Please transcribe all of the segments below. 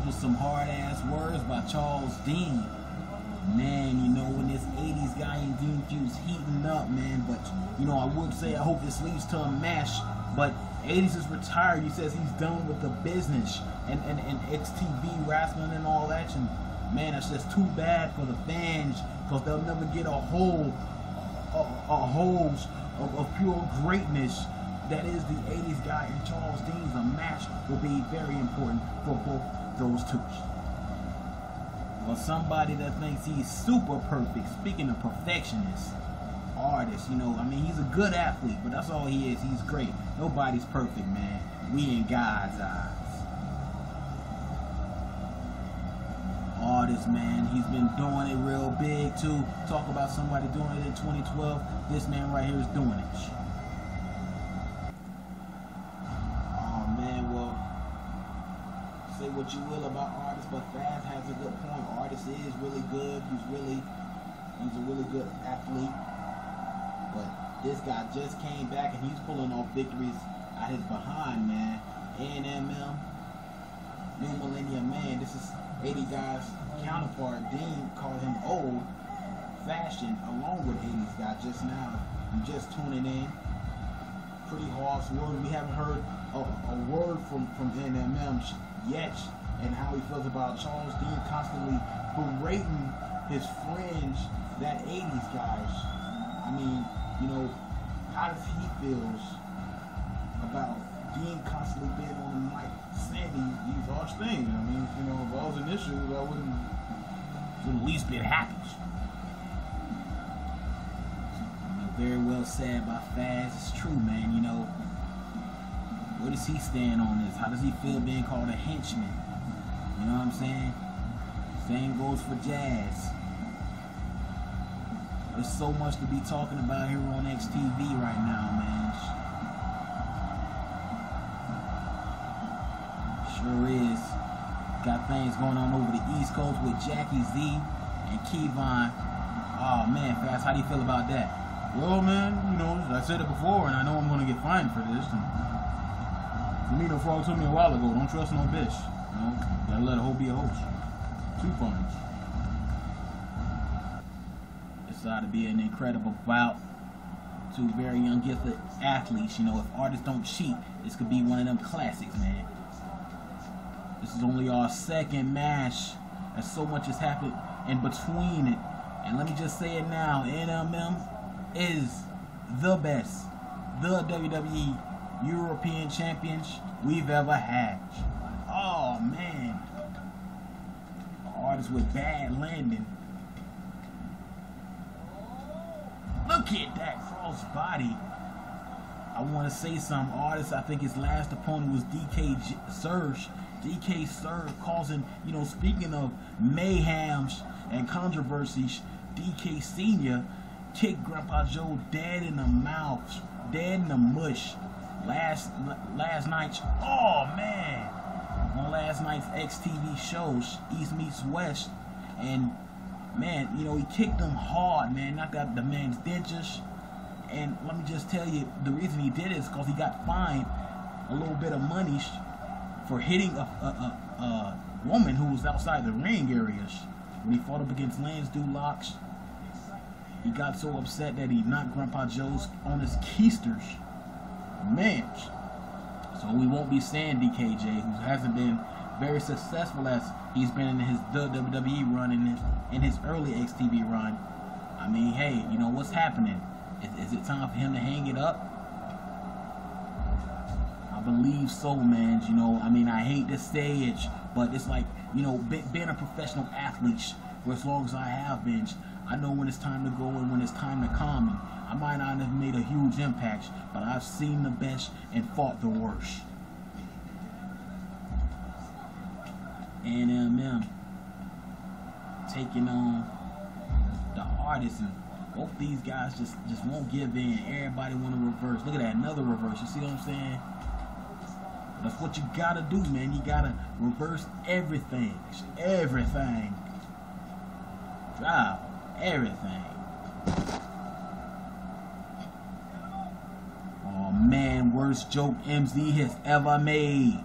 those were some hard-ass words by Charles Dean. Man, you know, when this 80s guy in Dean Few's heating up, man. But, you know, I would say I hope this leads to a match. But 80s is retired. He says he's done with the business and XTV wrestling and all that. And, man, that's just too bad for the fans because they'll never get a hose of pure greatness that is the 80s guy and Charles Dean's. A match will be very important for both those two. Well, somebody that thinks he's super perfect, speaking of perfectionists, artist, you know, I mean, he's a good athlete, but that's all he is. He's great. Nobody's perfect, man. We in God's eyes. Artist, man, he's been doing it real big, too. Talk about somebody doing it in 2012. This man right here is doing it. Oh, man, well, say what you will about Artist, but Faz has a good point. Artist is really good. He's a really good athlete. But this guy just came back and he's pulling off victories out his behind, man. A&M, New Millennium Man. This is 80 guys counterpart. Dean called him old fashioned along with 80s guy just now. I'm just tuning in. Pretty harsh word. We haven't heard a word from A&M yet, and how he feels about Charles Dean constantly berating his friends, that 80s guys. I mean, you know, how does he feels about Dean constantly being on the mic saying these harsh things? I mean, you know, if I was an issue, I wouldn't at least be happy. Very well said by Faz. It's true, man. You know, where does he stand on this? How does he feel being called a henchman? You know what I'm saying? Same goes for Jazz. There's so much to be talking about here on XTV right now, man. Sure is. Got things going on over the East Coast with Jackie Z and Kevon. Oh, man, Faz, how do you feel about that? Well, man, you know, I said it before, and I know I'm going to get fined for this. And Firmino Frog told me a while ago, don't trust no bitch. You know, gotta let a hoe be a host. 2 fines. This ought to be an incredible bout. 2 very young, gifted athletes. You know, if artists don't cheat, this could be one of them classics, man. This is only our 2nd match, and so much has happened in between it. And let me just say it now, A&M is the best, the WWE European champions we've ever had. Oh, man. Artists with bad landing. Look at that cross body. I want to say some artists. I think his last opponent was DK Surge. DK Surge causing, you know, speaking of mayhems and controversies, DK Sr. kicked Grandpa Joe dead in the mouth, dead in the mush. Last night's, oh man, on last night's XTV shows, East Meets West, and man, you know, he kicked him hard, man, knocked out the man's dentures. And let me just tell you, the reason he did it is because he got fined a little bit of money for hitting a woman who was outside the ring areas when he fought up against Lance Dulocks. He got so upset that he knocked Grandpa Joe's on his keisters. Man. So we won't be saying DKJ, who hasn't been very successful as he's been in his WWE run, in his early XTV run. I mean, hey, you know, what's happening? Is it time for him to hang it up? I believe so, man. You know, I mean, I hate to say it, but it's like, you know, being a professional athlete for as long as I have been, I know when it's time to go and when it's time to come. And I might not have made a huge impact, but I've seen the best and fought the worst. A&M taking on the Artists, and both these guys just won't give in. Everybody want to reverse. Look at that, another reverse. You see what I'm saying? That's what you gotta do, man. You gotta reverse everything. Everything. Drive. Everything. Oh man, worst joke MZ has ever made.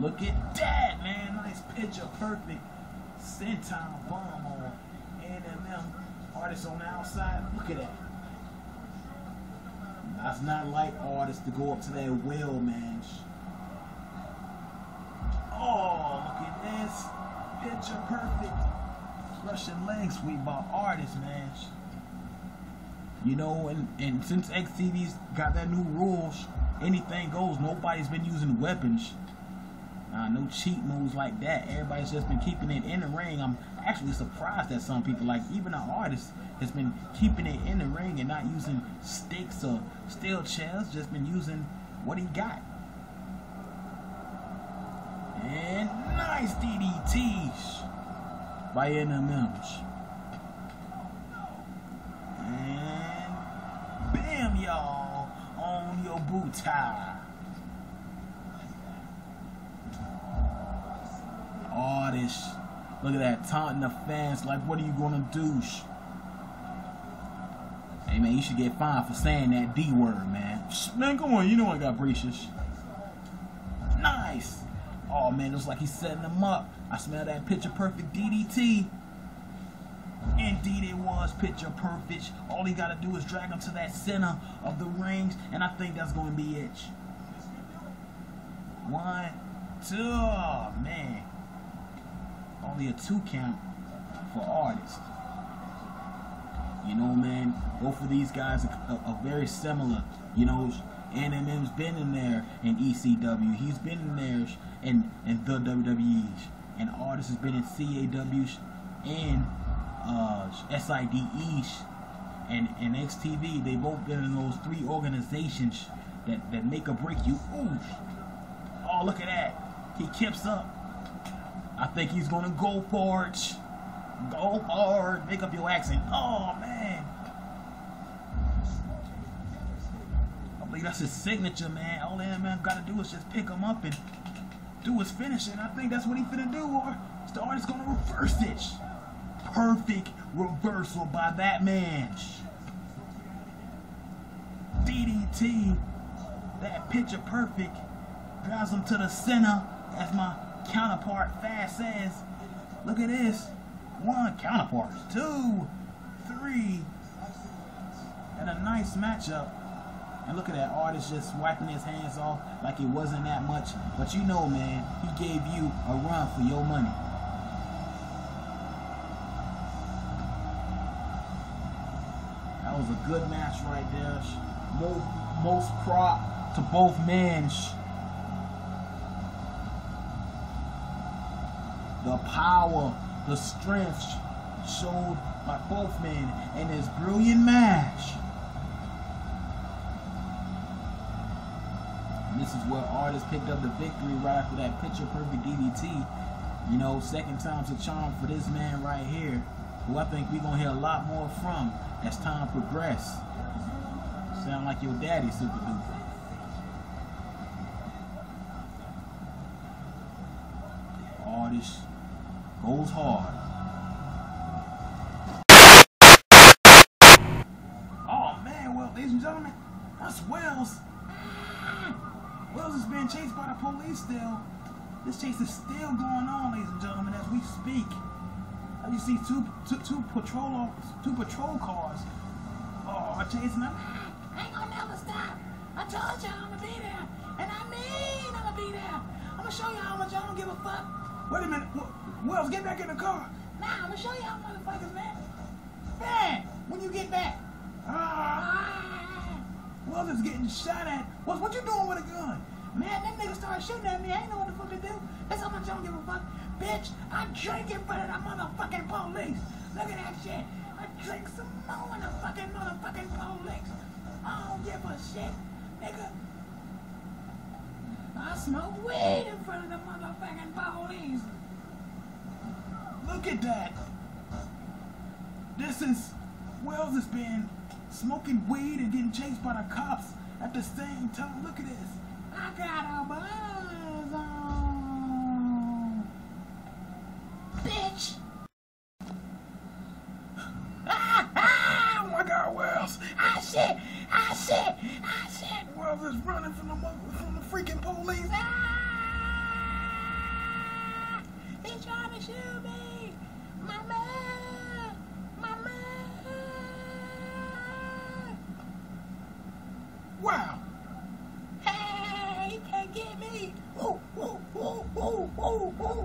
Look at that, man. Nice picture perfect senton bomb on A&M artists on the outside. Look at that. That's not like artists to go up to that well, man. Oh, look at this. Picture perfect Russian leg sweep by artists, man. You know, and since XTV's got that new rules, anything goes. Nobody's been using weapons. No cheat moves like that. Everybody's just been keeping it in the ring. I'm actually surprised that some people, like even an artist, has been keeping it in the ring and not using sticks or steel chairs. Just been using what he got. And nice DDTs by NMMs. And bam, y'all, on your boot tie. Artists, look at that, taunting the fans like, what are you gonna do? Hey man, you should get fined for saying that D word, man. Man, come on, you know I got braces. Nice. Oh man, it looks like he's setting them up. I smell that picture perfect DDT. Indeed it was picture perfect. All he gotta do is drag him to that center of the rings, and I think that's gonna be it. 1, 2, oh man. Only a 2 count for artists. You know, man, both of these guys are very similar. You know, NMM's been in there in ECW. He's been in there in the WWEs. And artists has been in CAWs and SIDEs and XTV. They both been in those 3 organizations that make or break you. Ooh. Oh, look at that. He keeps up. I think he's gonna go for it. Go hard. Make up your accent. Oh man. I believe that's his signature, man. All that man gotta do is just pick him up and do his finish, and I think that's what he's finna do, or the artist gonna reverse it. Perfect reversal by that man. DDT. That picture perfect. Drives him to the center, as my counterpart Fast says. Look at this. 1 counterpart, 2, 3, and a nice matchup. And look at that artist just wiping his hands off like it wasn't that much. But you know, man, he gave you a run for your money. That was a good match right there. Most prop to both men. The power, the strength showed by both men in this brilliant match. And this is where artists picked up the victory right after that picture perfect DDT. You know, second time's a charm for this man right here, who I think we're gonna hear a lot more from as time progresses. Sound like your daddy, Super Duper. Artist goes hard. Oh man, well, ladies and gentlemen, that's Wells. Wells is being chased by the police still. This chase is still going on, ladies and gentlemen, as we speak. As you see two patrol cars chasing him. I ain't gonna never stop. I told y'all I'm gonna be there. And I mean I'm gonna be there. I'm gonna show you how much I don't give a fuck. Wait a minute. Wells, get back in the car. Nah, I'm gonna show y'all motherfuckers, man. Man, when you get back. Wells is getting shot at. What you doing with a gun? Man, them niggas started shooting at me. I ain't know what the fuck to do. That's how much I don't give a fuck. Bitch, I drink in front of the motherfucking police. Look at that shit. I drink some more in the fucking motherfucking police. I don't give a shit, nigga. I smoke weed in front of the motherfucking police. Look at that. This is Wells has been smoking weed and getting chased by the cops at the same time. Look at this. I got a buzz on. Bitch. Oh my God, Wells. Shit. Wells is running from the freaking police. He shoot me! My man! My man! Wow! Hey, he can't get me! Woo, woo, woo, woo, woo, woo!